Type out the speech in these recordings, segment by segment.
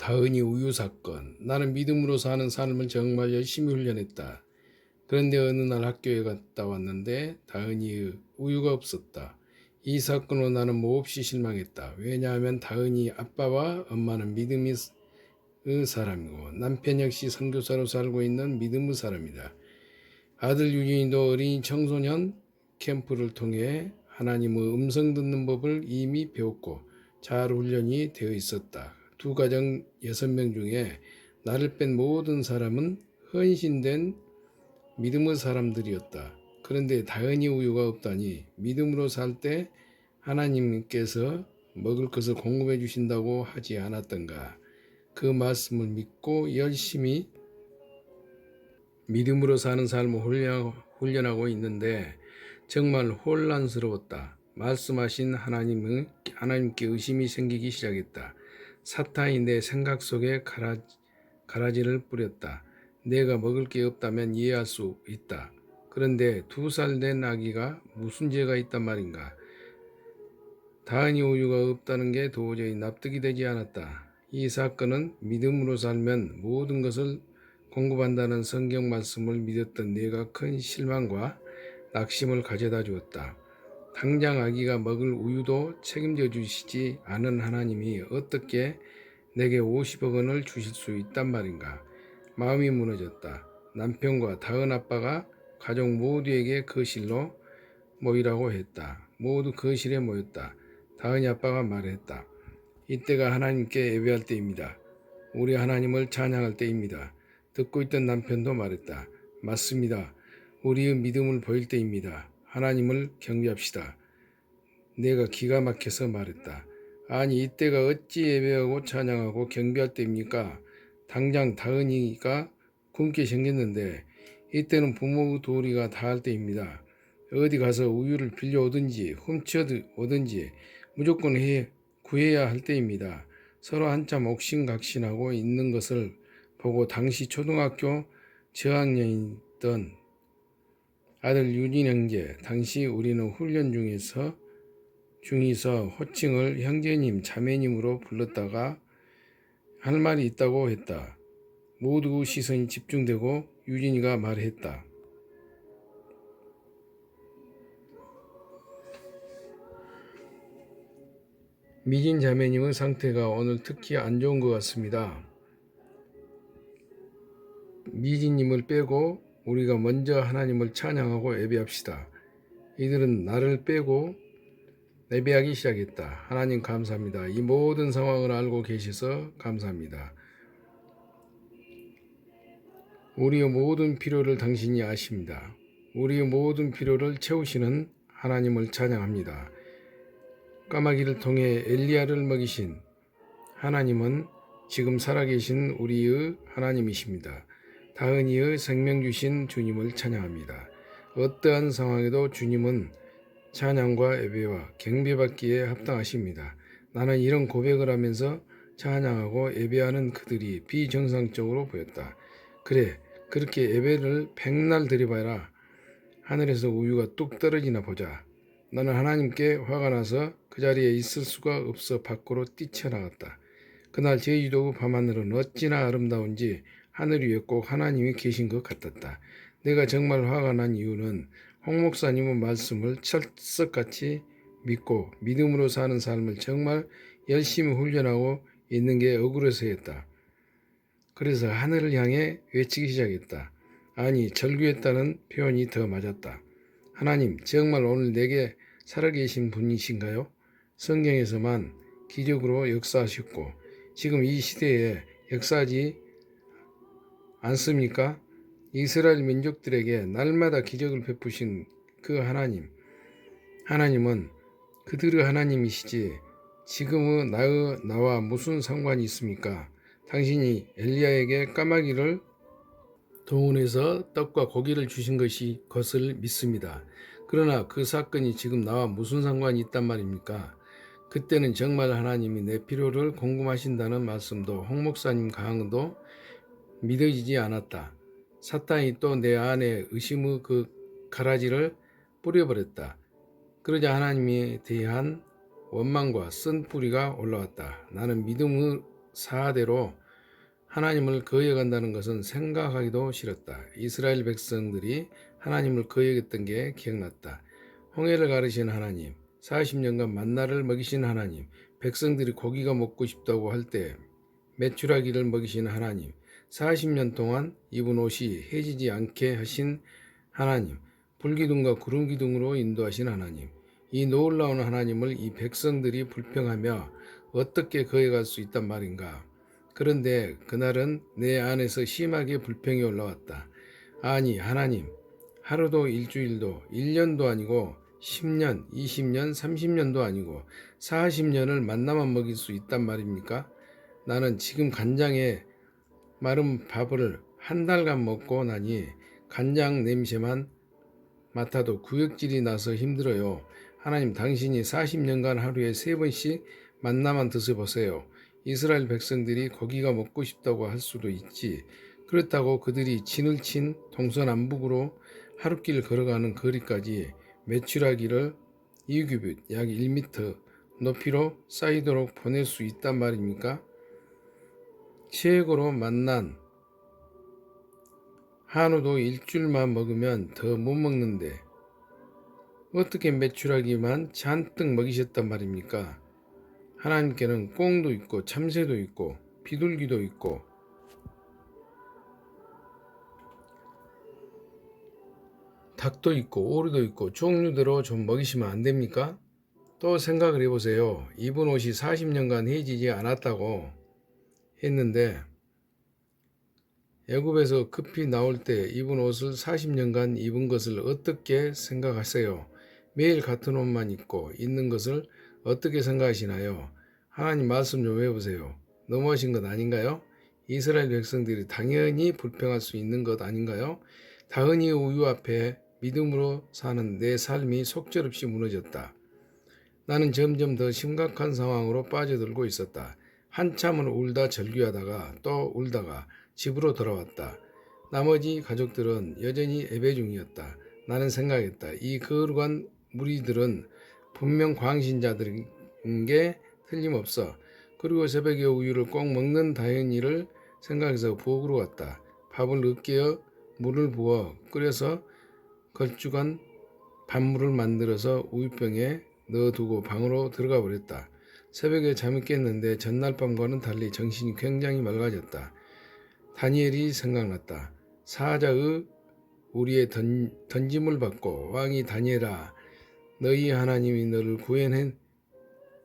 다은이 우유 사건. 나는 믿음으로 사는 삶을 정말 열심히 훈련했다. 그런데 어느 날 학교에 갔다 왔는데 다은이의 우유가 없었다. 이 사건으로 나는 몹시 실망했다. 왜냐하면 다은이 아빠와 엄마는 믿음의 사람이고 남편 역시 선교사로 살고 있는 믿음의 사람이다. 아들 유진이도 어린이 청소년 캠프를 통해 하나님의 음성 듣는 법을 이미 배웠고 잘 훈련이 되어 있었다. 두 가정 6명 중에 나를 뺀 모든 사람은 헌신된 믿음의 사람들이었다. 그런데 다은이 우유가 없다니 믿음으로 살 때 하나님께서 먹을 것을 공급해 주신다고 하지 않았던가. 그 말씀을 믿고 열심히 믿음으로 사는 삶을 훈련하고 있는데 정말 혼란스러웠다. 말씀하신 하나님께 의심이 생기기 시작했다. 사탄이 내 생각 속에 가라지를 뿌렸다. 내가 먹을 게 없다면 이해할 수 있다. 그런데 2살 된 아기가 무슨 죄가 있단 말인가. 다은이 우유가 없다는 게 도저히 납득이 되지 않았다. 이 사건은 믿음으로 살면 모든 것을 공급한다는 성경 말씀을 믿었던 내가 큰 실망과 낙심을 가져다 주었다. 당장 아기가 먹을 우유도 책임져 주시지 않은 하나님이 어떻게 내게 50억 원을 주실 수 있단 말인가. 마음이 무너졌다. 남편과 다은 아빠가 가족 모두에게 거실로 모이라고 했다. 모두 거실에 모였다. 다은이 아빠가 말했다. 이때가 하나님께 예배할 때입니다. 우리 하나님을 찬양할 때입니다. 듣고 있던 남편도 말했다. 맞습니다. 우리의 믿음을 보일 때입니다. 하나님을 경배합시다. 내가 기가 막혀서 말했다. 아니 이때가 어찌 예배하고 찬양하고 경배할 때입니까? 당장 다은이가 굶게 생겼는데 이때는 부모 도리가 다할 때입니다. 어디 가서 우유를 빌려 오든지 훔쳐 오든지 무조건 구해야 할 때입니다. 서로 한참 옥신각신하고 있는 것을 보고 당시 초등학교 저학년이던 아들 유진 형제, 당시 우리는 훈련 중에서 호칭을 형제님, 자매님으로 불렀다가 할 말이 있다고 했다. 모두 시선이 집중되고 유진이가 말했다. 미진 자매님의 상태가 오늘 특히 안 좋은 것 같습니다. 미진님을 빼고 우리가 먼저 하나님을 찬양하고 예배합시다. 이들은 나를 빼고 예배하기 시작했다. 하나님 감사합니다. 이 모든 상황을 알고 계셔서 감사합니다. 우리의 모든 필요를 당신이 아십니다. 우리의 모든 필요를 채우시는 하나님을 찬양합니다. 까마귀를 통해 엘리야를 먹이신 하나님은 지금 살아계신 우리의 하나님이십니다. 다은이의 생명 주신 주님을 찬양합니다. 어떠한 상황에도 주님은 찬양과 예배와 경배받기에 합당하십니다. 나는 이런 고백을 하면서 찬양하고 예배하는 그들이 비정상적으로 보였다. 그래, 그렇게 예배를 백날 드려봐라. 하늘에서 우유가 뚝 떨어지나 보자. 나는 하나님께 화가 나서 그 자리에 있을 수가 없어 밖으로 뛰쳐나갔다. 그날 제주도 밤하늘은 어찌나 아름다운지 하늘 위에 꼭 하나님이 계신 것 같았다. 내가 정말 화가 난 이유는 홍 목사님의 말씀을 철석같이 믿고 믿음으로 사는 삶을 정말 열심히 훈련하고 있는 게 억울해서였다. 그래서 하늘을 향해 외치기 시작했다. 아니, 절규했다는 표현이 더 맞았다. 하나님, 정말 오늘 내게 살아계신 분이신가요? 성경에서만 기적으로 역사하셨고 지금 이 시대에 역사하지 않습니까? 이스라엘 민족들에게 날마다 기적을 베푸신 그 하나님은 그들의 하나님이시지 지금의 나와 무슨 상관이 있습니까? 당신이 엘리야에게 까마귀를 동원해서 떡과 고기를 주신 것을 믿습니다. 그러나 그 사건이 지금 나와 무슨 상관이 있단 말입니까? 그때는 정말 하나님이 내 필요를 공급하신다는 말씀도 홍 목사님 강도 믿어지지 않았다. 사탄이 또 내 안에 의심의 그 가라지를 뿌려버렸다. 그러자 하나님에 대한 원망과 쓴 뿌리가 올라왔다. 나는 믿음의 사대로 하나님을 거역한다는 것은 생각하기도 싫었다. 이스라엘 백성들이 하나님을 거역했던 게 기억났다. 홍해를 가르신 하나님, 40년간 만나를 먹이신 하나님, 백성들이 고기가 먹고 싶다고 할 때 메추라기를 먹이신 하나님, 40년 동안 입은 옷이 해지지 않게 하신 하나님, 불기둥과 구름기둥으로 인도하신 하나님, 이 놀라운 하나님을 이 백성들이 불평하며 어떻게 거역할 수 있단 말인가. 그런데 그날은 내 안에서 심하게 불평이 올라왔다. 아니 하나님, 하루도 일주일도 1년도 아니고 10년, 20년, 30년도 아니고 40년을 만나만 먹일 수 있단 말입니까? 나는 지금 간장에 마른 밥을 한 달간 먹고 나니 간장 냄새만 맡아도 구역질이 나서 힘들어요. 하나님, 당신이 40년간 하루에 3번씩 만나만 드셔보세요. 이스라엘 백성들이 고기가 먹고 싶다고 할 수도 있지. 그렇다고 그들이 진을 친 동서남북으로 하루길 걸어가는 거리까지 메추라기를 이규빗 약 1m 높이로 쌓이도록 보낼 수 있단 말입니까? 최고로 만난 한우도 일주일만 먹으면 더 못 먹는데 어떻게 메추라기만 잔뜩 먹이셨단 말입니까? 하나님께는 꽁도 있고 참새도 있고 비둘기도 있고 닭도 있고 오리도 있고 종류대로 좀 먹이시면 안 됩니까? 또 생각을 해보세요. 입은 옷이 40년간 해지지 않았다고 했는데 애굽에서 급히 나올 때 입은 옷을 40년간 입은 것을 어떻게 생각하세요? 매일 같은 옷만 입고 있는 것을 어떻게 생각하시나요? 하나님 말씀 좀 해보세요. 너무하신 것 아닌가요? 이스라엘 백성들이 당연히 불평할 수 있는 것 아닌가요? 다은이 우유 앞에 믿음으로 사는 내 삶이 속절없이 무너졌다. 나는 점점 더 심각한 상황으로 빠져들고 있었다. 한참을 울다 절규하다가 또 울다가 집으로 돌아왔다. 나머지 가족들은 여전히 예배 중이었다. 나는 생각했다. 이 거룩한 무리들은 분명 광신자들인 게 틀림없어. 그리고 새벽에 우유를 꼭 먹는 다현이를 생각해서 부엌으로 갔다. 밥을 으깨어 물을 부어 끓여서 걸쭉한 밥물을 만들어서 우유병에 넣어두고 방으로 들어가 버렸다. 새벽에 잠이 깼는데 전날 밤과는 달리 정신이 굉장히 맑아졌다. 다니엘이 생각났다. 사자의 우리의 던짐을 받고 왕이 다니엘아, 너희 하나님이 너를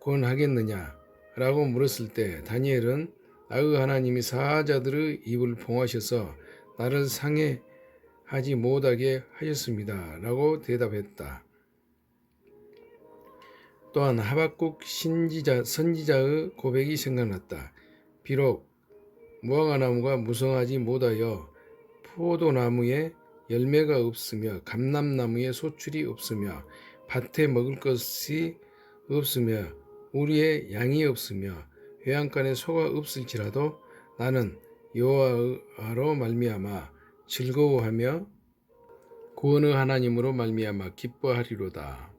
구원하겠느냐? 라고 물었을 때 다니엘은 나의 하나님이 사자들의 입을 봉하셔서 나를 상해하지 못하게 하셨습니다. 라고 대답했다. 또한 하박국 선지자의 고백이 생각났다. 비록 무화과나무가 무성하지 못하여 포도나무에 열매가 없으며 감람나무에 소출이 없으며 밭에 먹을 것이 없으며 우리의 양이 없으며 외양간에 소가 없을지라도 나는 여호와로 말미암아 즐거워하며 구원의 하나님으로 말미암아 기뻐하리로다.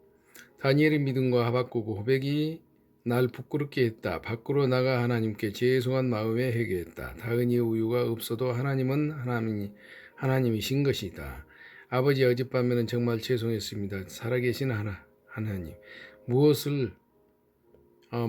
다니엘의 믿음과 하박국 고백이 날 부끄럽게 했다. 밖으로 나가 하나님께 죄송한 마음에 회개했다. 다은이의 우유가 없어도 하나님은 하나님이신 것이다. 아버지, 어젯밤에는 정말 죄송했습니다. 살아계신 하나님,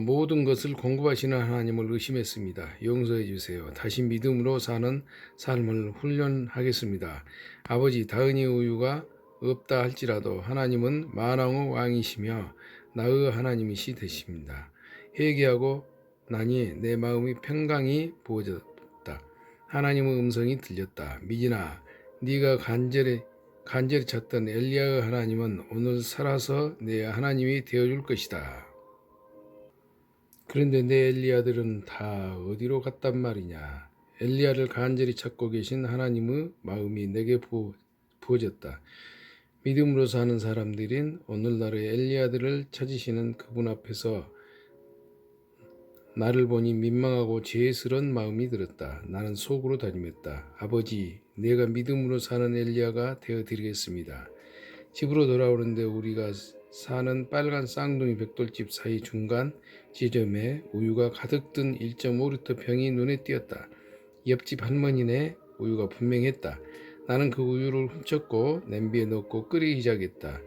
모든 것을 공급하시는 하나님을 의심했습니다. 용서해 주세요. 다시 믿음으로 사는 삶을 훈련하겠습니다. 아버지, 다은이의 우유가 없다 할지라도 하나님은 만왕의 왕이시며 나의 하나님이시 되십니다. 회개하고 나니 내 마음이 평강이 부어졌다. 하나님의 음성이 들렸다. 미진아, 네가 간절히 찾던 엘리야의 하나님은 오늘 살아서 내 하나님이 되어줄 것이다. 그런데 내 엘리야들은 다 어디로 갔단 말이냐. 엘리야를 간절히 찾고 계신 하나님의 마음이 내게 부어졌다. 믿음으로 사는 사람들인 오늘날의 엘리야들을 찾으시는 그분 앞에서 나를 보니 민망하고 죄스러운 마음이 들었다. 나는 속으로 다짐했다. 아버지, 내가 믿음으로 사는 엘리야가 되어드리겠습니다. 집으로 돌아오는데 우리가 사는 빨간 쌍둥이 벽돌집 사이 중간 지점에 우유가 가득 든 1.5리터 병이 눈에 띄었다. 옆집 할머니네 우유가 분명했다. 나는 그 우유를 훔쳤고 냄비에 넣고 끓이기 시작했다.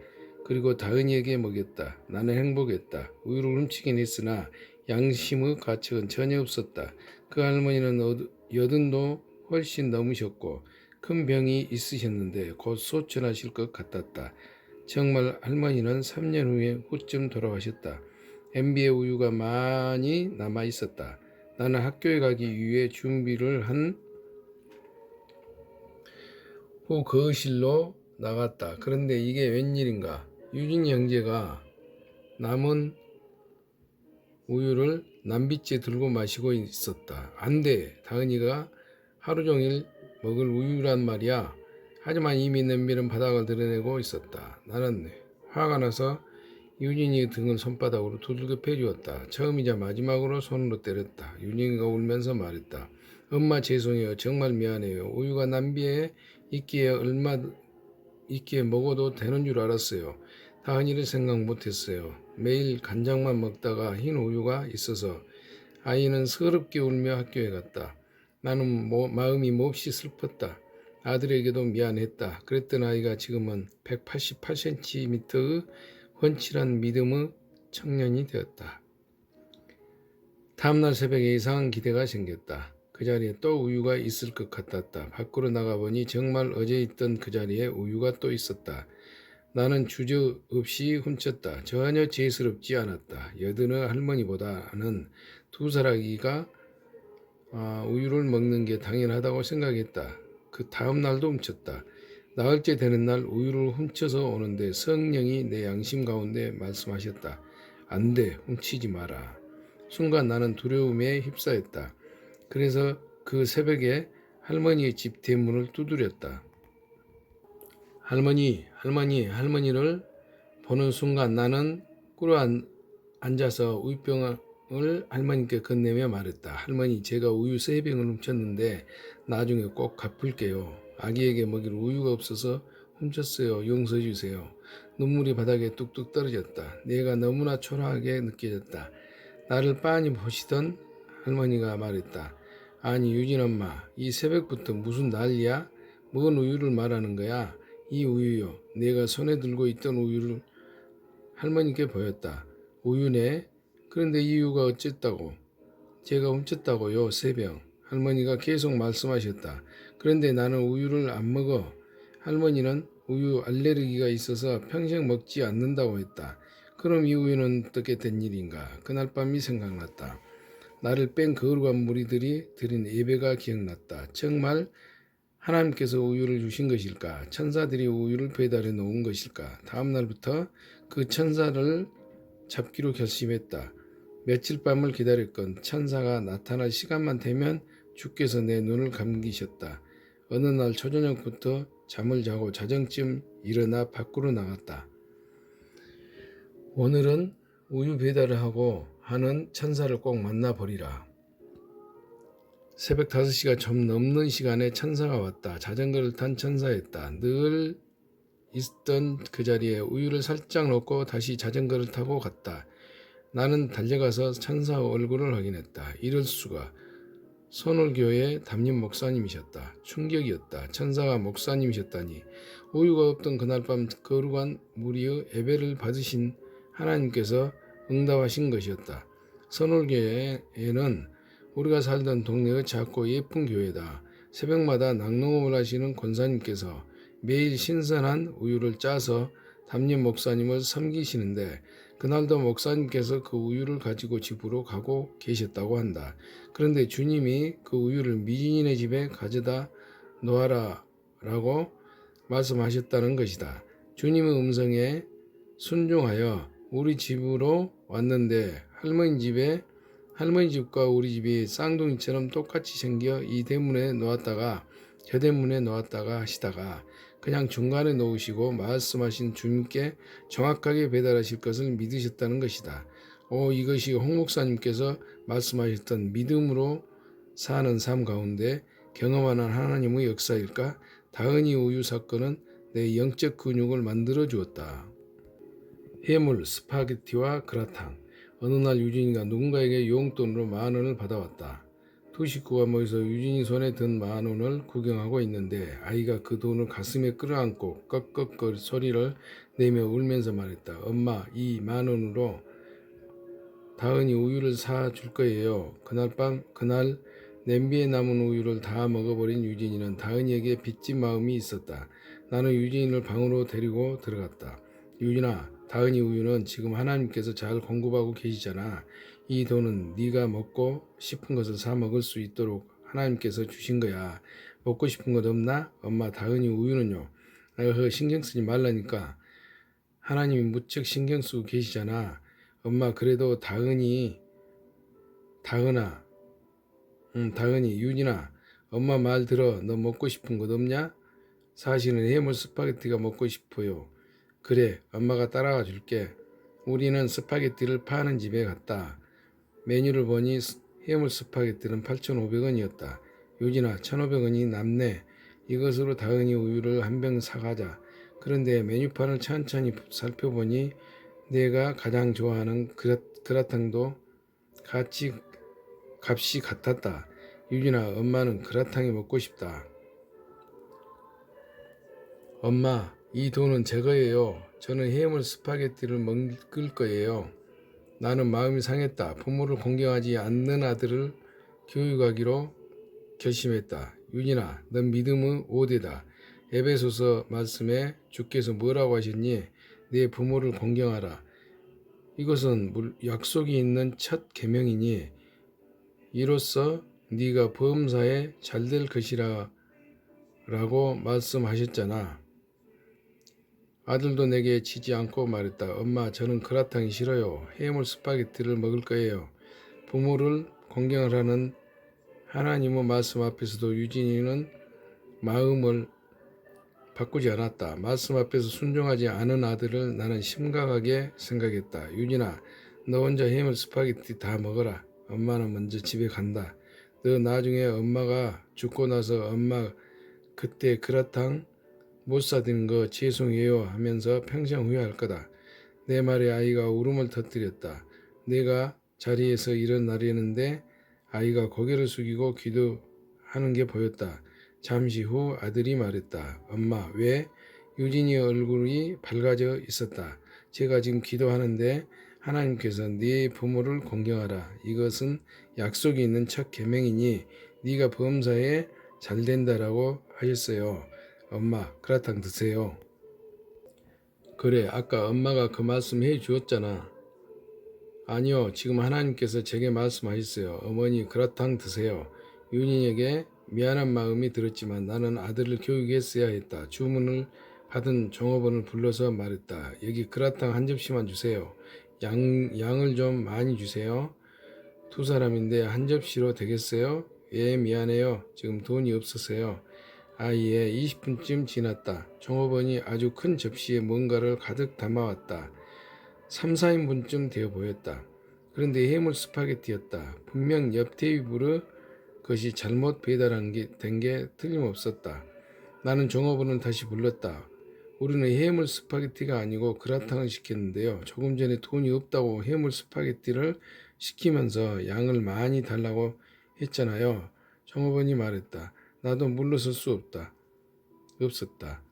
그리고 다은이에게 먹였다. 나는 행복했다. 우유를 훔치긴 했으나 양심의 가책은 전혀 없었다. 그 할머니는 여든도 훨씬 넘으셨고 큰 병이 있으셨는데 곧 소천하실 것 같았다. 정말 할머니는 3년 후에 후쯤 돌아가셨다. MB의 우유가 많이 남아 있었다. 나는 학교에 가기 위해 준비를 한 후 거실로 나갔다. 그런데 이게 웬일인가? 유진이 형제가 남은 우유를 남빗째 들고 마시고 있었다. 안 돼. 다은이가 하루 종일 먹을 우유란 말이야. 하지만 이미 냄비는 바닥을 드러내고 있었다. 나는 화가 나서 유진이의 등을 손바닥으로 두들겨 패주었다. 처음이자 마지막으로 손으로 때렸다. 유진이가 울면서 말했다. 엄마 죄송해요. 정말 미안해요. 우유가 남비에 있기에 먹어도 되는 줄 알았어요. 다은이를 생각 못했어요. 매일 간장만 먹다가 흰 우유가 있어서 아이는 서럽게 울며 학교에 갔다. 나는 마음이 몹시 슬펐다. 아들에게도 미안했다. 그랬던 아이가 지금은 188cm의 훤칠한 믿음의 청년이 되었다. 다음날 새벽에 이상한 기대가 생겼다. 그 자리에 또 우유가 있을 것 같았다. 밖으로 나가보니 정말 어제 있던 그 자리에 우유가 또 있었다. 나는 주저없이 훔쳤다. 전혀 죄스럽지 않았다. 여든의 할머니보다는 두 살아기가 우유를 먹는 게 당연하다고 생각했다. 그 다음 날도 훔쳤다. 나흘째 되는 날 우유를 훔쳐서 오는데 성령이 내 양심 가운데 말씀하셨다. 안 돼, 훔치지 마라. 순간 나는 두려움에 휩싸였다. 그래서 그 새벽에 할머니의 집 대문을 두드렸다. 할머니를 보는 순간 나는 꿇어 앉아서 우유병을 할머니께 건네며 말했다. 할머니, 제가 우유 3병을 훔쳤는데 나중에 꼭 갚을게요. 아기에게 먹일 우유가 없어서 훔쳤어요. 용서해 주세요. 눈물이 바닥에 뚝뚝 떨어졌다. 내가 너무나 초라하게 느껴졌다. 나를 빤히 보시던 할머니가 말했다. 아니 유진 엄마, 이 새벽부터 무슨 난리야? 뭔 우유를 말하는 거야? 이 우유요. 내가 손에 들고 있던 우유를 할머니께 보였다. 우유네? 그런데 이 우유가 어쨌다고? 제가 훔쳤다고요. 3병. 할머니가 계속 말씀하셨다. 그런데 나는 우유를 안 먹어. 할머니는 우유 알레르기가 있어서 평생 먹지 않는다고 했다. 그럼 이 우유는 어떻게 된 일인가? 그날 밤이 생각났다. 나를 뺀 거룩한 무리들이 드린 예배가 기억났다. 정말 하나님께서 우유를 주신 것일까? 천사들이 우유를 배달해 놓은 것일까? 다음 날부터 그 천사를 잡기로 결심했다. 며칠 밤을 기다렸건 천사가 나타날 시간만 되면 주께서 내 눈을 감기셨다. 어느 날 초저녁부터 잠을 자고 자정쯤 일어나 밖으로 나갔다. 오늘은 우유 배달을 하고 하는 천사를 꼭 만나버리라. 새벽 5시가 좀 넘는 시간에 천사가 왔다. 자전거를 탄 천사였다. 늘 있던 그 자리에 우유를 살짝 넣고 다시 자전거를 타고 갔다. 나는 달려가서 천사의 얼굴을 확인했다. 이럴 수가. 선월교회 담임 목사님이셨다. 충격이었다. 천사가 목사님이셨다니. 우유가 없던 그날 밤 거룩한 무리의 예배를 받으신 하나님께서 응답하신 것이었다. 선월교회에는 우리가 살던 동네의 작고 예쁜 교회다. 새벽마다 낙농업을 하시는 권사님께서 매일 신선한 우유를 짜서 담임 목사님을 섬기시는데 그날도 목사님께서 그 우유를 가지고 집으로 가고 계셨다고 한다. 그런데 주님이 그 우유를 미진이네 집에 가져다 놓아라 라고 말씀하셨다는 것이다. 주님의 음성에 순종하여 우리 집으로 왔는데 할머니 집과 우리 집이 쌍둥이처럼 똑같이 생겨 이 대문에 놓았다가 저 대문에 놓았다가 하시다가 그냥 중간에 놓으시고 말씀하신 주님께 정확하게 배달하실 것을 믿으셨다는 것이다. 이것이 홍 목사님께서 말씀하셨던 믿음으로 사는 삶 가운데 경험하는 하나님의 역사일까? 다은이 우유 사건은 내 영적 근육을 만들어 주었다. 해물, 스파게티와 그라탕. 어느 날 유진이가 누군가에게 용돈으로 10,000원을 받아왔다. 두 식구가 모여서 유진이 손에 든 10,000원을 구경하고 있는데 아이가 그 돈을 가슴에 끌어안고 꺽꺽거리 소리를 내며 울면서 말했다. 엄마, 이 10,000원으로 다은이 우유를 사 줄 거예요. 그날 냄비에 남은 우유를 다 먹어버린 유진이는 다은이에게 빚진 마음이 있었다. 나는 유진이를 방으로 데리고 들어갔다. 유진아, 다은이 우유는 지금 하나님께서 잘 공급하고 계시잖아. 이 돈은 네가 먹고 싶은 것을 사 먹을 수 있도록 하나님께서 주신 거야. 먹고 싶은 것 없나? 엄마, 다은이 우유는요. 신경 쓰지 말라니까. 하나님이 무척 신경 쓰고 계시잖아. 엄마, 그래도 다은이, 유진아, 엄마 말 들어. 너 먹고 싶은 것 없냐? 사실은 해물 스파게티가 먹고 싶어요. 그래, 엄마가 따라가 줄게. 우리는 스파게티를 파는 집에 갔다. 메뉴를 보니 해물 스파게티는 8,500원이었다. 유진아, 1,500원이 남네. 이것으로 다은이 우유를 한 병 사가자. 그런데 메뉴판을 천천히 살펴보니 내가 가장 좋아하는 그라탕도 값이 같았다. 유진아, 엄마는 그라탕이 먹고 싶다. 엄마, 이 돈은 제 거예요. 저는 해물 스파게티를 먹을 거예요. 나는 마음이 상했다. 부모를 공경하지 않는 아들을 교육하기로 결심했다. 유진아, 넌 믿음의 5대다. 에베소서 말씀에 주께서 뭐라고 하셨니? 네 부모를 공경하라. 이것은 약속이 있는 첫 계명이니 이로써 네가 범사에 잘될 것이라 라고 말씀하셨잖아. 아들도 내게 치지 않고 말했다. 엄마, 저는 그라탕이 싫어요. 해물 스파게티를 먹을 거예요. 부모를 공경하라는 하나님의 말씀 앞에서도 유진이는 마음을 바꾸지 않았다. 말씀 앞에서 순종하지 않은 아들을 나는 심각하게 생각했다. 유진아, 너 혼자 해물 스파게티 다 먹어라. 엄마는 먼저 집에 간다. 너 나중에 엄마가 죽고 나서 엄마 그때 그라탕 못 사드린 거 죄송해요 하면서 평생 후회할 거다. 내 말에 아이가 울음을 터뜨렸다. 내가 자리에서 일어나려는데 아이가 고개를 숙이고 기도하는 게 보였다. 잠시 후 아들이 말했다. 엄마, 왜? 유진이 얼굴이 밝아져 있었다. 제가 지금 기도하는데 하나님께서 네 부모를 공경하라. 이것은 약속이 있는 첫 계명이니 네가 범사에 잘 된다라고 하셨어요. 엄마, 그라탕 드세요. 그래, 아까 엄마가 그 말씀 해 주었잖아. 아니요, 지금 하나님께서 제게 말씀하셨어요. 어머니, 그라탕 드세요. 윤희에게 미안한 마음이 들었지만 나는 아들을 교육했어야 했다. 주문을 받은 종업원을 불러서 말했다. 여기 그라탕 한 접시만 주세요. 양을 좀 많이 주세요. 두 사람인데 한 접시로 되겠어요? 예, 미안해요. 지금 돈이 없어서요. 예, 20분쯤 지났다. 종업원이 아주 큰 접시에 뭔가를 가득 담아왔다. 3, 4인분쯤 되어 보였다. 그런데 해물 스파게티였다. 분명 옆 테이블의 것이 잘못 배달한 된 게 틀림없었다. 나는 종업원을 다시 불렀다. 우리는 해물 스파게티가 아니고 그라탕을 시켰는데요. 조금 전에 돈이 없다고 해물 스파게티를 시키면서 양을 많이 달라고 했잖아요. 종업원이 말했다. 나도 물러설 수 없었다.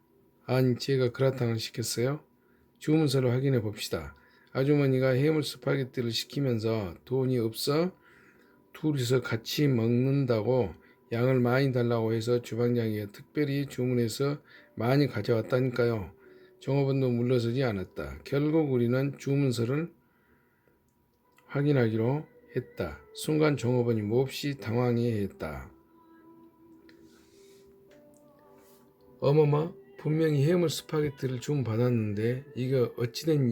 아니, 제가 그라탕을 시켰어요? 주문서를 확인해 봅시다. 아주머니가 해물 스파게티를 시키면서 돈이 없어 둘이서 같이 먹는다고 양을 많이 달라고 해서 주방장이가 특별히 주문해서 많이 가져왔다니까요. 종업원도 물러서지 않았다. 결국 우리는 주문서를 확인하기로 했다. 순간 종업원이 몹시 당황해했다. 어머머, 분명히 해물 스파게티를 주문받았는데 이거 어찌된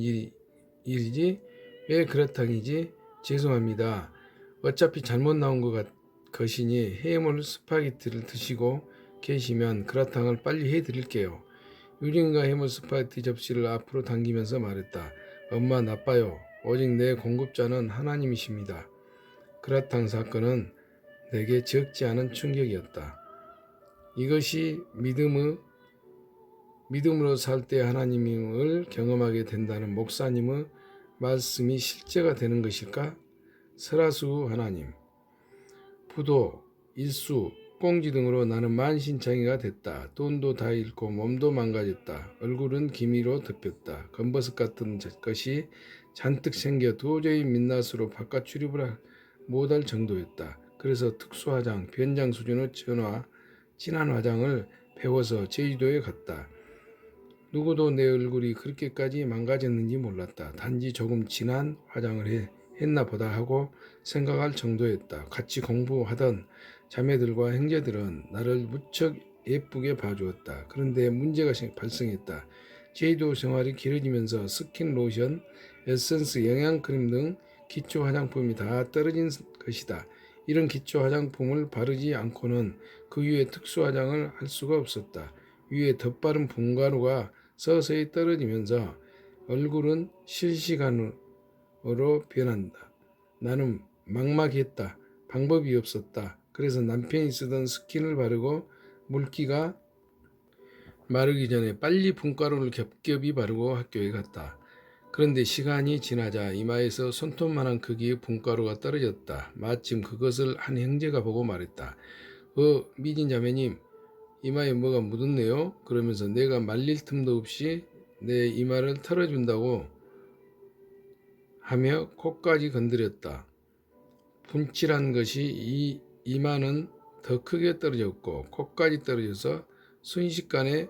일이지? 왜 그라탕이지? 죄송합니다. 어차피 잘못 나온 것이니 해물 스파게티를 드시고 계시면 그라탕을 빨리 해드릴게요. 유진이가 해물 스파게티 접시를 앞으로 당기면서 말했다. 엄마, 나빠요. 오직 내 공급자는 하나님이십니다. 그라탕 사건은 내게 적지 않은 충격이었다. 이것이 믿음으로 살 때 하나님을 경험하게 된다는 목사님의 말씀이 실제가 되는 것일까? 설화수 하나님, 부도, 일수, 꽁지 등으로 나는 만신창이가 됐다. 돈도 다 잃고 몸도 망가졌다. 얼굴은 기미로 덮였다. 검버섯 같은 것이 잔뜩 생겨 도저히 민낯으로 바깥 출입을 못할 정도였다. 그래서 특수화장, 변장 수준의 진한 화장을 배워서 제주도에 갔다. 누구도 내 얼굴이 그렇게까지 망가졌는지 몰랐다. 단지 조금 진한 화장을 했나 보다 하고 생각할 정도였다. 같이 공부하던 자매들과 형제들은 나를 무척 예쁘게 봐주었다. 그런데 문제가 발생했다. 제주도 생활이 길어지면서 스킨, 로션, 에센스, 영양크림 등 기초 화장품이 다 떨어진 것이다. 이런 기초 화장품을 바르지 않고는 그 위에 특수 화장을 할 수가 없었다. 위에 덧바른 분가루가 서서히 떨어지면서 얼굴은 실시간으로 변한다. 나는 막막했다. 방법이 없었다. 그래서 남편이 쓰던 스킨을 바르고 물기가 마르기 전에 빨리 분가루를 겹겹이 바르고 학교에 갔다. 그런데 시간이 지나자 이마에서 손톱만한 크기의 분가루가 떨어졌다. 마침 그것을 한 형제가 보고 말했다. 미진 자매님, 이마에 뭐가 묻었네요. 그러면서 내가 말릴 틈도 없이 내 이마를 털어준다고 하며 코까지 건드렸다. 분칠한 것이 이 이마는 더 크게 떨어졌고 코까지 떨어져서 순식간에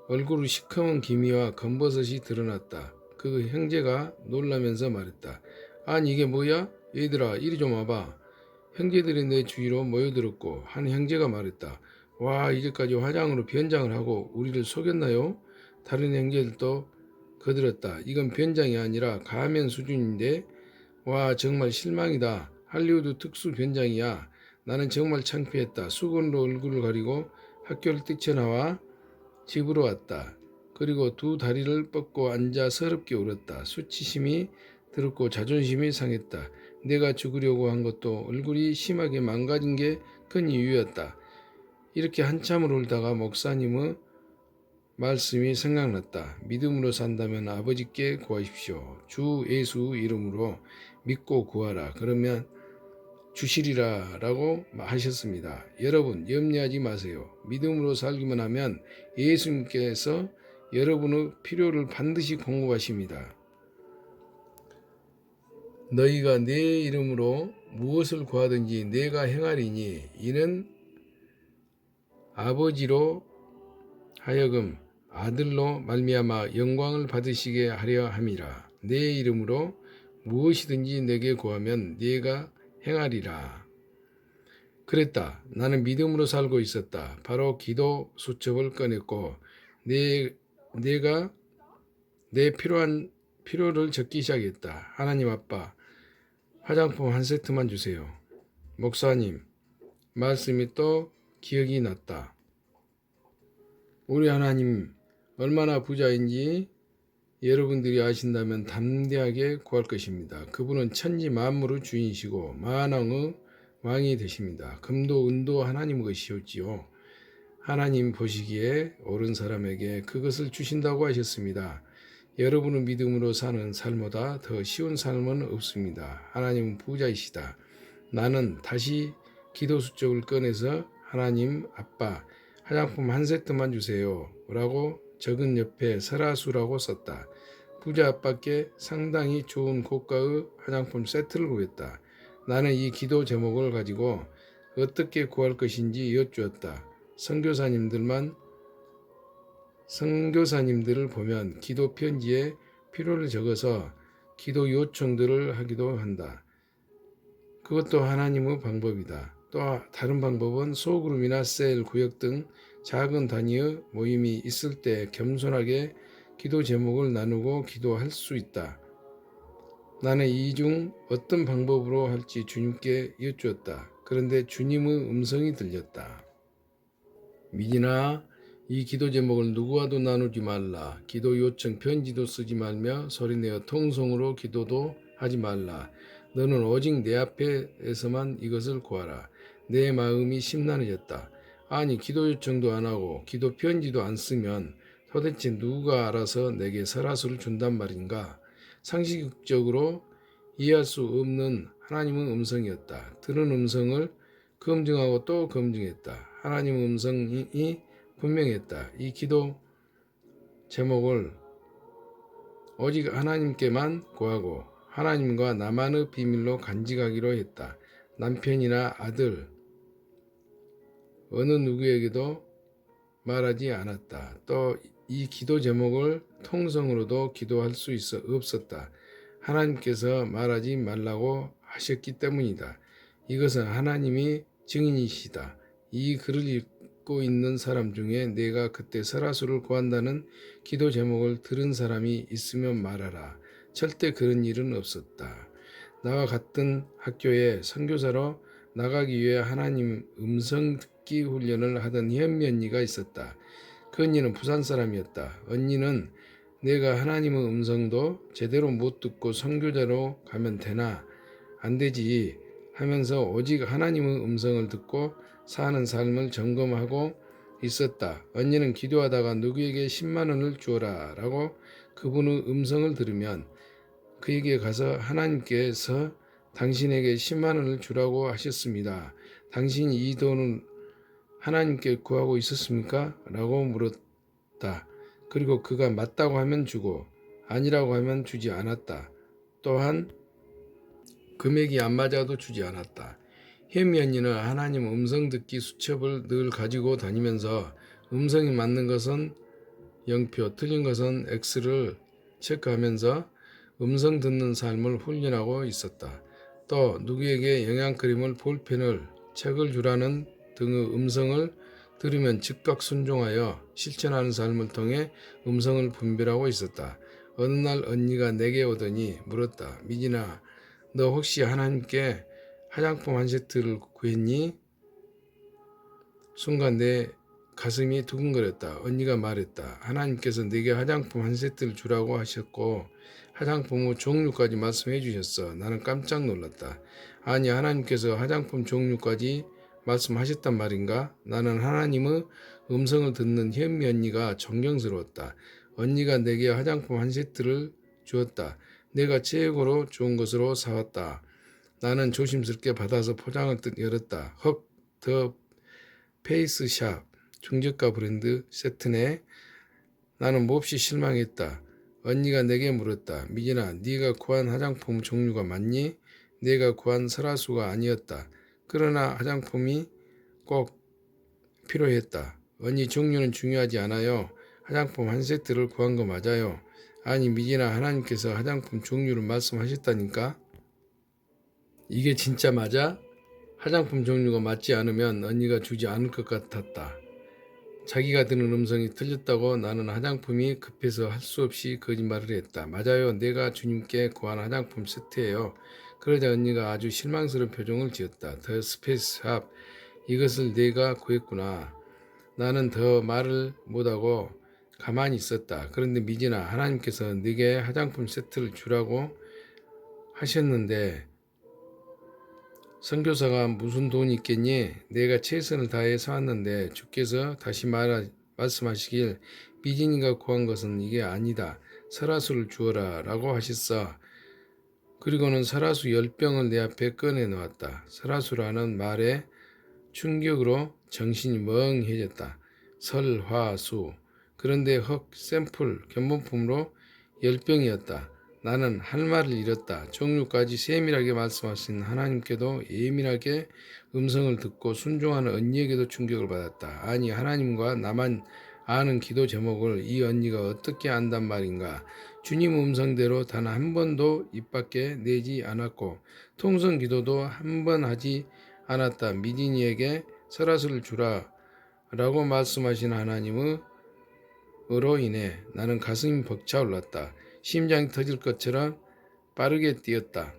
얼굴의 시커먼 기미와 검버섯이 드러났다. 그 형제가 놀라면서 말했다. 아니 이게 뭐야? 얘들아 이리 좀 와봐. 형제들이 내 주위로 모여들었고 한 형제가 말했다. 와 이제까지 화장으로 변장을 하고 우리를 속였나요? 다른 형제들도 거들었다. 이건 변장이 아니라 가면 수준인데 와 정말 실망이다. 할리우드 특수 변장이야. 나는 정말 창피했다. 수건으로 얼굴을 가리고 학교를 뛰쳐나와 집으로 왔다. 그리고 두 다리를 뻗고 앉아 서럽게 울었다. 수치심이 들었고 자존심이 상했다. 내가 죽으려고 한 것도 얼굴이 심하게 망가진 게 큰 이유였다. 이렇게 한참을 울다가 목사님의 말씀이 생각났다. 믿음으로 산다면 아버지께 구하십시오. 주 예수 이름으로 믿고 구하라. 그러면 주시리라 라고 하셨습니다. 여러분 염려하지 마세요. 믿음으로 살기만 하면 예수님께서 여러분의 필요를 반드시 공급하십니다. 너희가 내 이름으로 무엇을 구하든지 내가 행하리니 이는 아버지로 하여금 아들로 말미암아 영광을 받으시게 하려 함이라. 내 이름으로 무엇이든지 내게 구하면 내가 행하리라. 그랬다. 나는 믿음으로 살고 있었다. 바로 기도 수첩을 꺼냈고 내가 내 필요를 적기 시작했다. 하나님 아빠, 화장품 한 세트만 주세요. 목사님, 말씀이 또 기억이 났다. 우리 하나님 얼마나 부자인지 여러분들이 아신다면 담대하게 구할 것입니다. 그분은 천지 만물의 주인이시고 만왕의 왕이 되십니다. 금도 은도 하나님 것이었지요. 하나님 보시기에 옳은 사람에게 그것을 주신다고 하셨습니다. 여러분의 믿음으로 사는 삶보다 더 쉬운 삶은 없습니다. 하나님은 부자이시다. 나는 다시 기도 수첩을 꺼내서 하나님 아빠 화장품 한 세트만 주세요 라고 적은 옆에 설화수라고 썼다. 부자 아빠께 상당히 좋은 고가의 화장품 세트를 구했다. 나는 이 기도 제목을 가지고 어떻게 구할 것인지 여쭈었다. 선교사님들을 보면 기도 편지에 필요를 적어서 기도 요청들을 하기도 한다. 그것도 하나님의 방법이다. 또 다른 방법은 소그룹이나 셀, 구역 등 작은 단위의 모임이 있을 때 겸손하게 기도 제목을 나누고 기도할 수 있다. 나는 이 중 어떤 방법으로 할지 주님께 여쭈었다. 그런데 주님의 음성이 들렸다. 미진아, 이 기도 제목을 누구와도 나누지 말라. 기도 요청 편지도 쓰지 말며 소리내어 통성으로 기도도 하지 말라. 너는 오직 내 앞에서만 이것을 구하라. 내 마음이 심란해졌다. 아니 기도 요청도 안 하고 기도 편지도 안 쓰면 도대체 누가 알아서 내게 설화수를 준단 말인가? 상식적으로 이해할 수 없는 하나님의 음성이었다. 들은 음성을 검증하고 또 검증했다. 하나님의 음성이 분명했다. 이 기도 제목을 오직 하나님께만 구하고 하나님과 나만의 비밀로 간직하기로 했다. 남편이나 아들, 어느 누구에게도 말하지 않았다. 또 이 기도 제목을 통성으로도 기도할 수 없었다. 하나님께서 말하지 말라고 하셨기 때문이다. 이것은 하나님이 증인이시다. 이 글을 읽고 있는 사람 중에 내가 그때 설화수를 구한다는 기도 제목을 들은 사람이 있으면 말하라. 절대 그런 일은 없었다. 나와 같은 학교에 선교사로 나가기 위해 하나님 음성 듣기 훈련을 하던 현미 언니가 있었다. 그 언니는 부산 사람이었다. 언니는 내가 하나님의 음성도 제대로 못 듣고 선교자로 가면 되나? 안 되지 하면서 오직 하나님의 음성을 듣고 사는 삶을 점검하고 있었다. 언니는 기도하다가 누구에게 10만 원을 주어라 라고 그분의 음성을 들으면 그에게 가서 하나님께서 당신에게 10만 원을 주라고 하셨습니다. 당신이 이 돈을 하나님께 구하고 있었습니까? 라고 물었다. 그리고 그가 맞다고 하면 주고 아니라고 하면 주지 않았다. 또한 금액이 안 맞아도 주지 않았다. 혜미 언니는 하나님 음성 듣기 수첩을 늘 가지고 다니면서 음성이 맞는 것은 0표, 틀린 것은 X를 체크하면서 음성 듣는 삶을 훈련하고 있었다. 또 누구에게 영양크림을, 볼펜을, 책을 주라는 등의 음성을 들으면 즉각 순종하여 실천하는 삶을 통해 음성을 분별하고 있었다. 어느 날 언니가 내게 오더니 물었다. 미진아, 너 혹시 하나님께 화장품 한 세트를 구했니? 순간 내 가슴이 두근거렸다. 언니가 말했다. 하나님께서 내게 화장품 한 세트를 주라고 하셨고 화장품의 종류까지 말씀해 주셨어. 나는 깜짝 놀랐다. 아니, 하나님께서 화장품 종류까지 말씀하셨단 말인가? 나는 하나님의 음성을 듣는 현미 언니가 존경스러웠다. 언니가 내게 화장품 한 세트를 주었다. 내가 최고로 좋은 것으로 사왔다. 나는 조심스럽게 받아서 포장을 열었다. 헉, 더 페이스샵 중저가 브랜드 세트네. 나는 몹시 실망했다. 언니가 내게 물었다. 미진아, 네가 구한 화장품 종류가 맞니? 내가 구한 설화수가 아니었다. 그러나 화장품이 꼭 필요했다. 언니, 종류는 중요하지 않아요. 화장품 한 세트를 구한 거 맞아요. 아니 미진아, 하나님께서 화장품 종류를 말씀하셨다니까? 이게 진짜 맞아? 화장품 종류가 맞지 않으면 언니가 주지 않을 것 같았다. 자기가 듣는 음성이 틀렸다고 나는 화장품이 급해서 할 수 없이 거짓말을 했다. 맞아요. 내가 주님께 구한 화장품 세트예요. 그러자 언니가 아주 실망스러운 표정을 지었다. 더 스페이스샵, 이것을 내가 구했구나. 나는 더 말을 못하고 가만히 있었다. 그런데 미진아, 하나님께서 네게 화장품 세트를 주라고 하셨는데 선교사가 무슨 돈이 있겠니? 내가 최선을 다해 사왔는데 주께서 다시 말씀하시길 미진이가 구한 것은 이게 아니다. 설화수를 주어라 라고 하셨어. 그리고는 설화수 10병을 내 앞에 꺼내 놓았다. 설화수라는 말에 충격으로 정신이 멍해졌다. 설화수. 그런데 헉, 샘플 견본품으로 10병이었다. 나는 할 말을 잃었다. 종류까지 세밀하게 말씀하신 하나님께도 예민하게 음성을 듣고 순종하는 언니에게도 충격을 받았다. 아니, 하나님과 나만 아는 기도 제목을 이 언니가 어떻게 안단 말인가. 주님 음성대로 단 한 번도 입 밖에 내지 않았고 통성 기도도 한 번 하지 않았다. 미진이에게 설화수를 주라 라고 말씀하신 하나님의 으로 인해 나는 가슴이 벅차올랐다. 심장이 터질 것처럼 빠르게 뛰었다.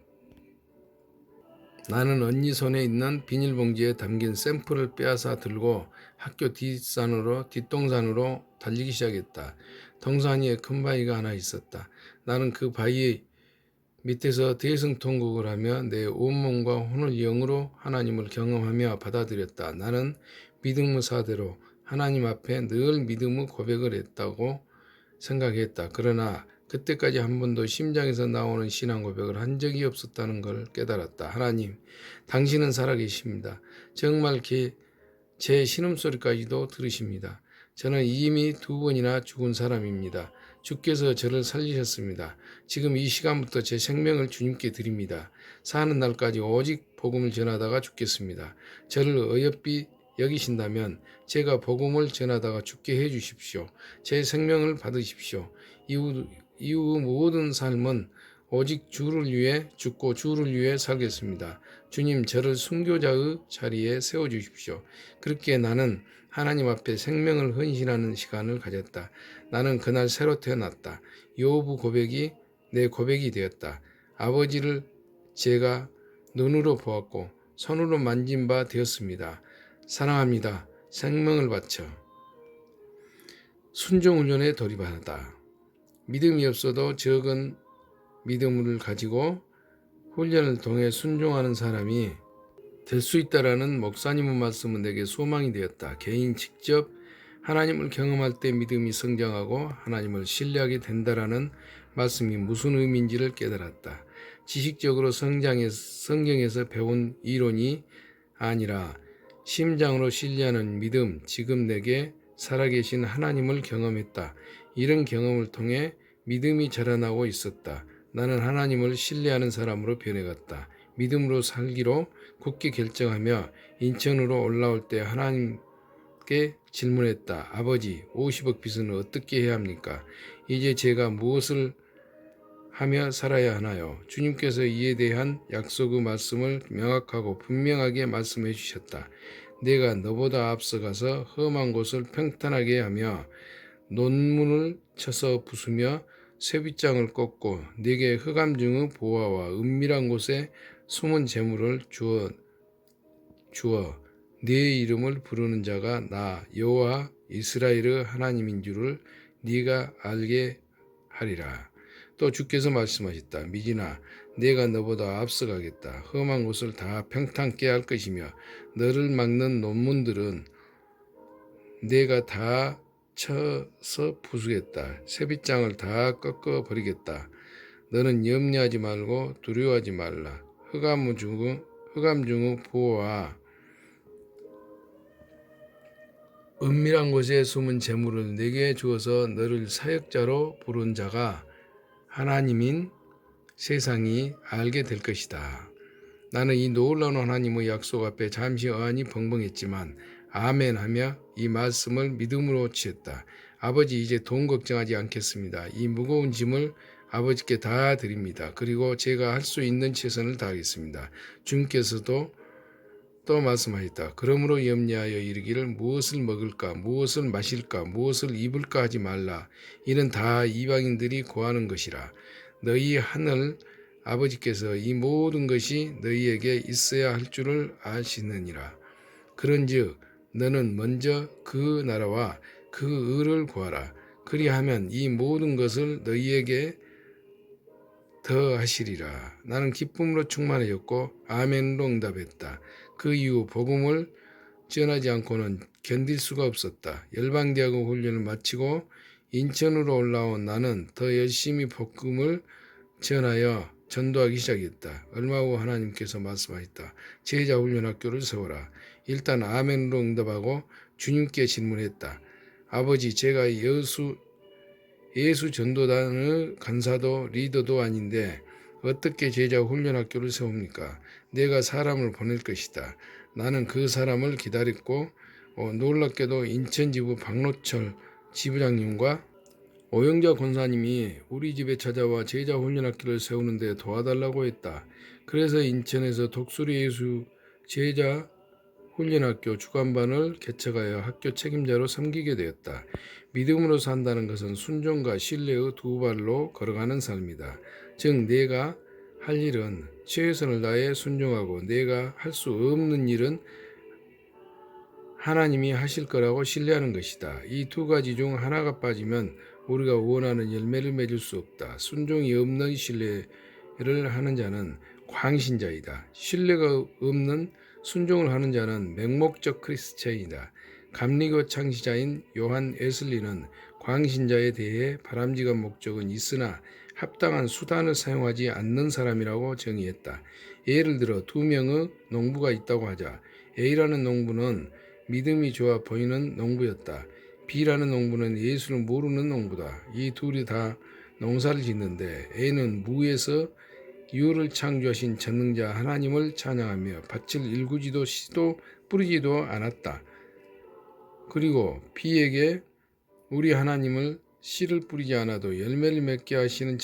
나는 언니 손에 있는 비닐봉지에 담긴 샘플을 빼앗아 들고 학교 뒷동산으로 달리기 시작했다. 동산 위에 큰 바위가 하나 있었다. 나는 그 바위 밑에서 대성통곡을 하며 내 온몸과 혼을 영으로 하나님을 경험하며 받아들였다. 나는 믿음의 사대로 하나님 앞에 늘 믿음의 고백을 했다고 생각했다. 그러나 그때까지 한 번도 심장에서 나오는 신앙 고백을 한 적이 없었다는 걸 깨달았다. 하나님, 당신은 살아계십니다. 정말 제 신음소리까지도 들으십니다. 저는 이미 2번이나 죽은 사람입니다. 주께서 저를 살리셨습니다. 지금 이 시간부터 제 생명을 주님께 드립니다. 사는 날까지 오직 복음을 전하다가 죽겠습니다. 저를 어여삐 여기신다면 제가 복음을 전하다가 죽게 해주십시오. 제 생명을 받으십시오. 이후 모든 삶은 오직 주를 위해 죽고 주를 위해 살겠습니다. 주님, 저를 순교자의 자리에 세워주십시오. 그렇게 나는 하나님 앞에 생명을 헌신하는 시간을 가졌다. 나는 그날 새로 태어났다. 요브 고백이 내 고백이 되었다. 아버지를 제가 눈으로 보았고 손으로 만진 바 되었습니다. 사랑합니다. 생명을 바쳐 순종훈련에 돌입하다. 믿음이 없어도 적은 믿음을 가지고 훈련을 통해 순종하는 사람이 될 수 있다라는 목사님의 말씀은 내게 소망이 되었다. 개인 직접 하나님을 경험할 때 믿음이 성장하고 하나님을 신뢰하게 된다라는 말씀이 무슨 의미인지를 깨달았다. 지식적으로 성경에서 배운 이론이 아니라 심장으로 신뢰하는 믿음, 지금 내게 살아계신 하나님을 경험했다. 이런 경험을 통해 믿음이 자라나고 있었다. 나는 하나님을 신뢰하는 사람으로 변해갔다. 믿음으로 살기로 굳게 결정하며 인천으로 올라올 때 하나님께 질문했다. 아버지, 50억 빚은 어떻게 해야 합니까? 이제 제가 무엇을 하며 살아야 하나요? 주님께서 이에 대한 약속의 말씀을 명확하고 분명하게 말씀해 주셨다. 내가 너보다 앞서가서 험한 곳을 평탄하게 하며 논문을 쳐서 부수며 쇠빗장을 꺾고 네게 흑암 중의 보화와 은밀한 곳에 숨은 재물을 주어 네 이름을 부르는 자가 나 여호와 이스라엘의 하나님인 줄을 네가 알게 하리라. 또 주께서 말씀하셨다. 미진아, 내가 너보다 앞서가겠다. 험한 곳을 다 평탄케 할 것이며 너를 막는 논문들은 내가 다 쳐서 부수겠다. 쇠빗장을 다 꺾어 버리겠다. 너는 염려하지 말고 두려워하지 말라. 흑암 중의 보호와 은밀한 곳에 숨은 재물을 내게 주어서 너를 사역자로 부른 자가 하나님인 세상이 알게 될 것이다. 나는 이 놀라운 하나님의 약속 앞에 잠시 어안이 벙벙했지만 아멘 하며 이 말씀을 믿음으로 취했다. 아버지, 이제 돈 걱정하지 않겠습니다. 이 무거운 짐을 아버지께 다 드립니다. 그리고 제가 할 수 있는 최선을 다하겠습니다. 주님께서도 또 말씀하셨다. 그러므로 염려하여 이르기를 무엇을 먹을까, 무엇을 마실까, 무엇을 입을까 하지 말라. 이는 다 이방인들이 구하는 것이라. 너희 하늘 아버지께서 이 모든 것이 너희에게 있어야 할 줄을 아시느니라. 그런즉 너는 먼저 그 나라와 그 의를 구하라. 그리하면 이 모든 것을 너희에게 더하시리라. 나는 기쁨으로 충만해졌고 아멘으로 응답했다. 그 이후 복음을 전하지 않고는 견딜 수가 없었다. 열방대학원 훈련을 마치고 인천으로 올라온 나는 더 열심히 복음을 전하여 전도하기 시작했다. 얼마 후 하나님께서 말씀하셨다. 제자 훈련학교를 세워라. 일단 아멘으로 응답하고 주님께 질문했다. 아버지, 제가 예수 전도단의 간사도 리더도 아닌데 어떻게 제자 훈련학교를 세웁니까? 내가 사람을 보낼 것이다. 나는 그 사람을 기다렸고 놀랍게도 인천지부 박노철 지부장님과 오영자 권사님이 우리 집에 찾아와 제자 훈련학교를 세우는 데 도와달라고 했다. 그래서 인천에서 독수리 예수 제자 훈련학교 주간반을 개척하여 학교 책임자로 섬기게 되었다. 믿음으로 산다는 것은 순종과 신뢰의 두 발로 걸어가는 삶이다. 즉 내가 할 일은 최선을 다해 순종하고 내가 할 수 없는 일은 하나님이 하실 거라고 신뢰하는 것이다. 이 두 가지 중 하나가 빠지면 우리가 원하는 열매를 맺을 수 없다. 순종이 없는 신뢰를 하는 자는 광신자이다. 신뢰가 없는 순종을 하는 자는 맹목적 크리스찬이다. 감리교 창시자인 요한 웨슬리는 광신자에 대해 바람직한 목적은 있으나 합당한 수단을 사용하지 않는 사람이라고 정의했다. 예를 들어 두 명의 농부가 있다고 하자. A라는 농부는 믿음이 좋아 보이는 농부였다. B라는 농부는 예수를 모르는 농부다. 이 둘이 다 농사를 짓는데 A는 무에서 유를 창조하신 전능자 하나님을 찬양하며 밭을 일구지도 씨도 뿌리지도 않았다. 그리고 B에게 우리 하나님을 씨를 뿌리지 않아도 열매를 맺게 하시는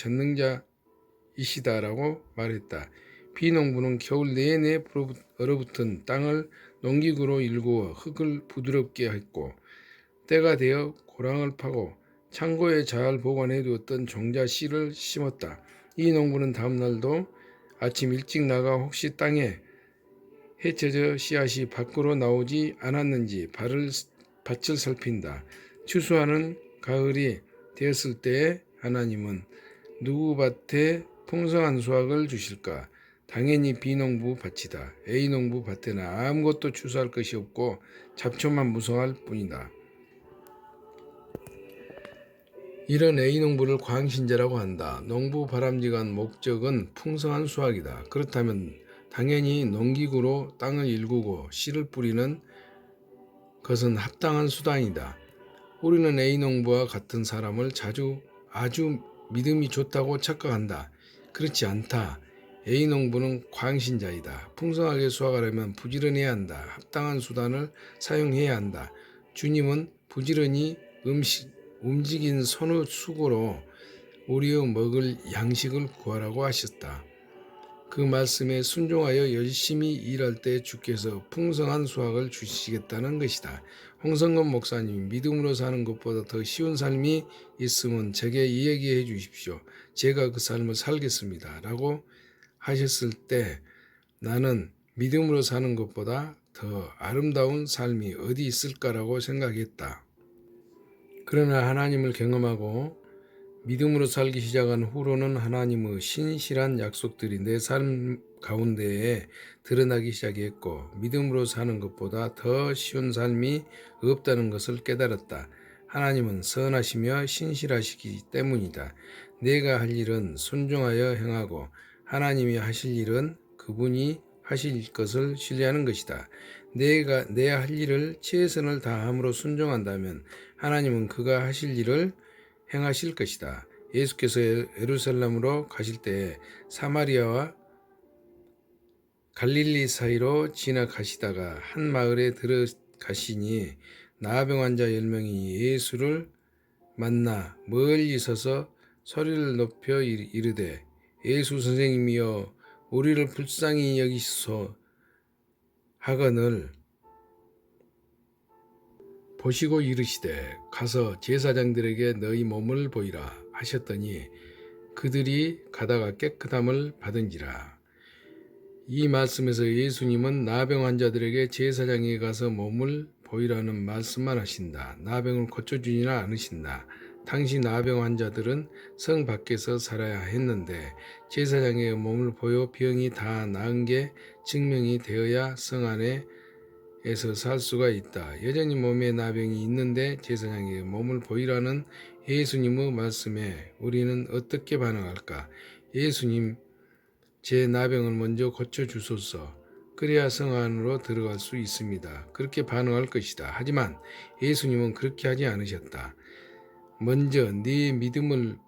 전능자이시다라고 말했다. 비농부는 겨울 내내 얼어붙은 땅을 농기구로 일구어 흙을 부드럽게 했고 때가 되어 고랑을 파고 창고에 잘 보관해 두었던 종자 씨를 심었다. 이 농부는 다음 날도 아침 일찍 나가 혹시 땅에 헤쳐져 씨앗이 밖으로 나오지 않았는지 밭을 살핀다. 추수하는 가을이 되었을 때에 하나님은 누구 밭에 풍성한 수확을 주실까? 당연히 B농부 밭이다. A농부 밭에는 아무것도 추수할 것이 없고 잡초만 무성할 뿐이다. 이런 A농부를 광신자라고 한다. 농부 바람직한 목적은 풍성한 수확이다. 그렇다면 당연히 농기구로 땅을 일구고 씨를 뿌리는 것은 합당한 수단이다. 우리는 A농부와 같은 사람을 아주 믿음이 좋다고 착각한다. 그렇지 않다. A농부는 광신자이다. 풍성하게 수확하려면 부지런해야 한다. 합당한 수단을 사용해야 한다. 주님은 부지런히 움직인 손의 수고로 우리의 먹을 양식을 구하라고 하셨다. 그 말씀에 순종하여 열심히 일할 때 주께서 풍성한 수확을 주시겠다는 것이다. 홍성건 목사님이 믿음으로 사는 것보다 더 쉬운 삶이 있으면 제게 이야기해 주십시오. 제가 그 삶을 살겠습니다. 라고 하셨을 때 나는 믿음으로 사는 것보다 더 아름다운 삶이 어디 있을까라고 생각했다. 그러나 하나님을 경험하고 믿음으로 살기 시작한 후로는 하나님의 신실한 약속들이 내 삶 가운데에 드러나기 시작했고 믿음으로 사는 것보다 더 쉬운 삶이 없다는 것을 깨달았다. 하나님은 선하시며 신실하시기 때문이다. 내가 할 일은 순종하여 행하고 하나님이 하실 일은 그분이 하실 것을 신뢰하는 것이다. 내가 할 일을 최선을 다함으로 순종한다면 하나님은 그가 하실 일을 행하실 것이다. 예수께서 예루살렘으로 가실 때 사마리아와 갈릴리 사이로 지나가시다가 한 마을에 들어가시니 나병 환자 10명이 예수를 만나 멀리 서서 소리를 높여 이르되 예수 선생님이여 우리를 불쌍히 여기소서 하거늘 보시고 이르시되 가서 제사장들에게 너희 몸을 보이라 하셨더니 그들이 가다가 깨끗함을 받은지라. 이 말씀에서 예수님은 나병 환자들에게 제사장에 가서 몸을 보이라는 말씀만 하신다. 나병을 고쳐주지는 않으신다. 당시 나병 환자들은 성 밖에서 살아야 했는데 제사장의 몸을 보여 병이 다 나은 게 증명이 되어야 성 안에서 살 수가 있다. 여전히 몸에 나병이 있는데 제사장에게 몸을 보이라는 예수님의 말씀에 우리는 어떻게 반응할까? 예수님, 제 나병을 먼저 고쳐주소서. 그래야 성 안으로 들어갈 수 있습니다. 그렇게 반응할 것이다. 하지만 예수님은 그렇게 하지 않으셨다. 먼저 네 믿음을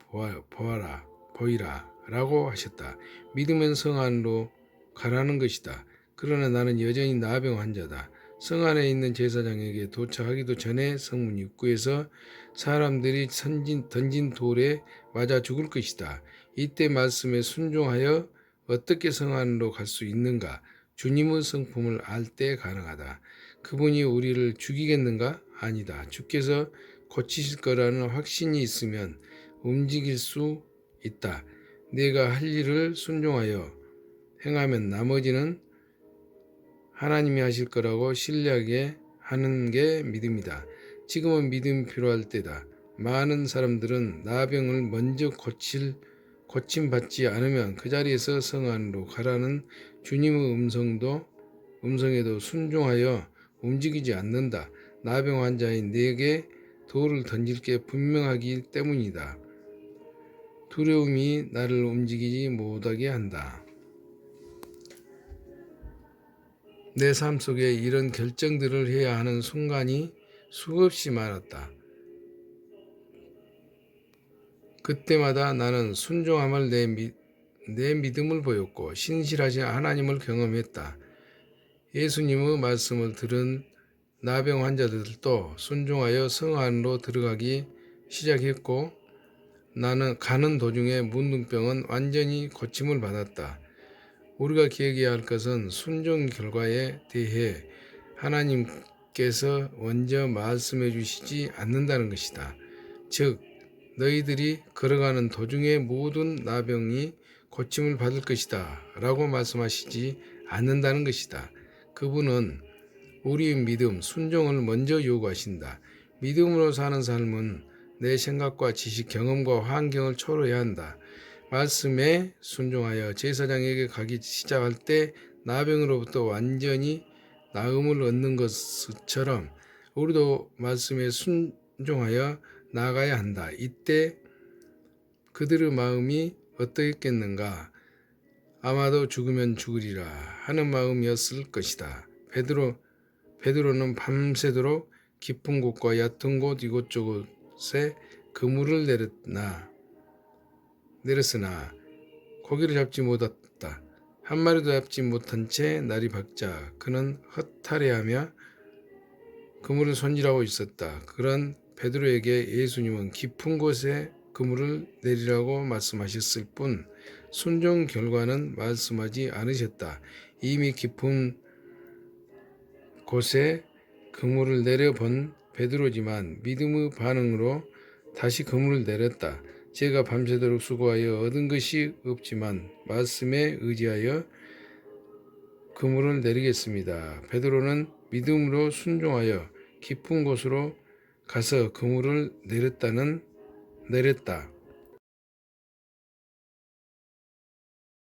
보이라 라고 하셨다. 믿으면 성 안으로 가라는 것이다. 그러나 나는 여전히 나병 환자다. 성 안에 있는 제사장에게 도착하기도 전에 성문 입구에서 사람들이 던진 돌에 맞아 죽을 것이다. 이때 말씀에 순종하여 어떻게 성 안으로 갈 수 있는가? 주님의 성품을 알 때 가능하다. 그분이 우리를 죽이겠는가? 아니다. 주께서 고치실 거라는 확신이 있으면 움직일 수 있다. 내가 할 일을 순종하여 행하면 나머지는 하나님이 하실 거라고 신뢰하게 하는 게 믿음이다. 지금은 믿음이 필요할 때다. 많은 사람들은 나병을 먼저 고침받지 않으면 그 자리에서 성 안으로 가라는 주님의 음성에도 순종하여 움직이지 않는다. 나병 환자인 내게 돌을 던질 게 분명하기 때문이다. 두려움이 나를 움직이지 못하게 한다. 내 삶 속에 이런 결정들을 해야 하는 순간이 수없이 많았다. 그때마다 나는 순종함을 내 믿음을 보였고 신실하신 하나님을 경험했다. 예수님의 말씀을 들은 나병 환자들도 순종하여 성 안으로 들어가기 시작했고 나는 가는 도중에 문둥병은 완전히 고침을 받았다. 우리가 기억해야 할 것은 순종 결과에 대해 하나님께서 먼저 말씀해 주시지 않는다는 것이다. 즉 너희들이 걸어가는 도중에 모든 나병이 고침을 받을 것이다 라고 말씀하시지 않는다는 것이다. 그분은 우리의 믿음, 순종을 먼저 요구하신다. 믿음으로 사는 삶은 내 생각과 지식, 경험과 환경을 초월해야 한다. 말씀에 순종하여 제사장에게 가기 시작할 때 나병으로부터 완전히 나음을 얻는 것처럼 우리도 말씀에 순종하여 나아가야 한다. 이때 그들의 마음이 어떠했겠는가? 아마도 죽으면 죽으리라 하는 마음이었을 것이다. 베드로는 밤새도록 깊은 곳과 얕은 곳 이곳저곳에 그물을 내렸으나 고기를 잡지 못했다. 한 마리도 잡지 못한 채 날이 밝자 그는 허탈해하며 그물을 손질하고 있었다. 그런 베드로에게 예수님은 깊은 곳에 그물을 내리라고 말씀하셨을 뿐 순종 결과는 말씀하지 않으셨다. 이미 깊은 곳에 그물을 내려본 베드로지만 믿음의 반응으로 다시 그물을 내렸다. 제가 밤새도록 수고하여 얻은 것이 없지만 말씀에 의지하여 그물을 내리겠습니다. 베드로는 믿음으로 순종하여 깊은 곳으로 가서 그물을 내렸다.